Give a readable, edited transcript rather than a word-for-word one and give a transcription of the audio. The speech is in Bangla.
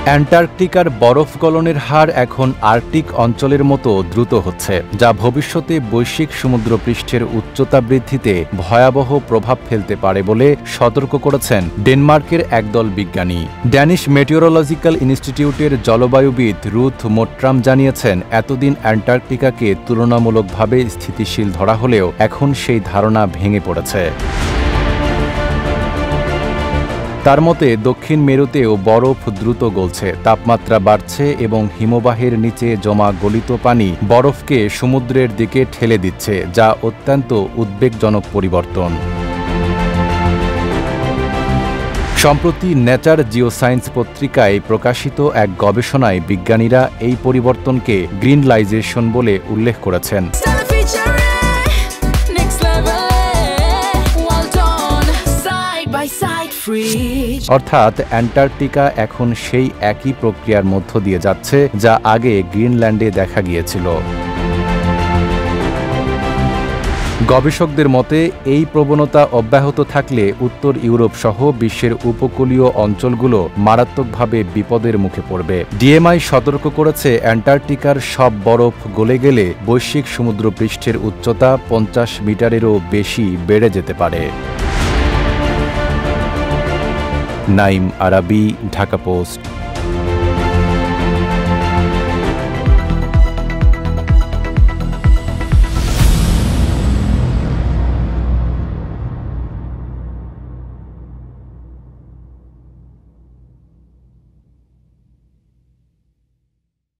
অ্যান্টার্কটিকার বরফ গলনের হার এখন আর্কটিক অঞ্চলের মতো দ্রুত হচ্ছে, যা ভবিষ্যতে বৈশ্বিক সমুদ্রপৃষ্ঠের উচ্চতা বৃদ্ধিতে ভয়াবহ প্রভাব ফেলতে পারে বলে সতর্ক করেছেন ডেনমার্কের একদল বিজ্ঞানী। ড্যানিশ মেটিওরোলজিক্যাল ইনস্টিটিউটের জলবায়ুবিদ রুথ মোট্রাম জানিয়েছেন, এতদিন অ্যান্টার্কটিকাকে তুলনামূলকভাবে স্থিতিশীল ধরা হলেও এখন সেই ধারণা ভেঙে পড়েছে। তার মতে দক্ষিণ মেরুতেও বরফ দ্রুত গলছে, তাপমাত্রা বাড়ছে এবং হিমবাহের নিচে জমা গলিত পানি বরফকে সমুদ্রের দিকে ঠেলে দিচ্ছে, যা অত্যন্ত উদ্বেগজনক পরিবর্তন। সম্প্রতি নেচার জিওসায়েন্স পত্রিকায় প্রকাশিত এক গবেষণায় বিজ্ঞানীরা এই পরিবর্তনকে গ্রিনলাইজেশন বলে উল্লেখ করেছেন। অর্থাৎ অ্যান্টার্কটিকা এখন সেই একই প্রক্রিয়ার মধ্য দিয়ে যাচ্ছে যা আগে গ্রিনল্যান্ডে দেখা গিয়েছিল। গবেষকদের মতে এই প্রবণতা অব্যাহত থাকলে উত্তর ইউরোপ সহ বিশ্বের উপকূলীয় অঞ্চলগুলো মারাত্মকভাবে বিপদের মুখে পড়বে। ডিএমআই সতর্ক করেছে, অ্যান্টার্কটিকার সব বরফ গলে গেলে বৈশ্বিক সমুদ্রপৃষ্ঠের উচ্চতা 50 মিটারেরও বেশি বেড়ে যেতে পারে। নাইম আরাবি, ঢাকা পোস্ট।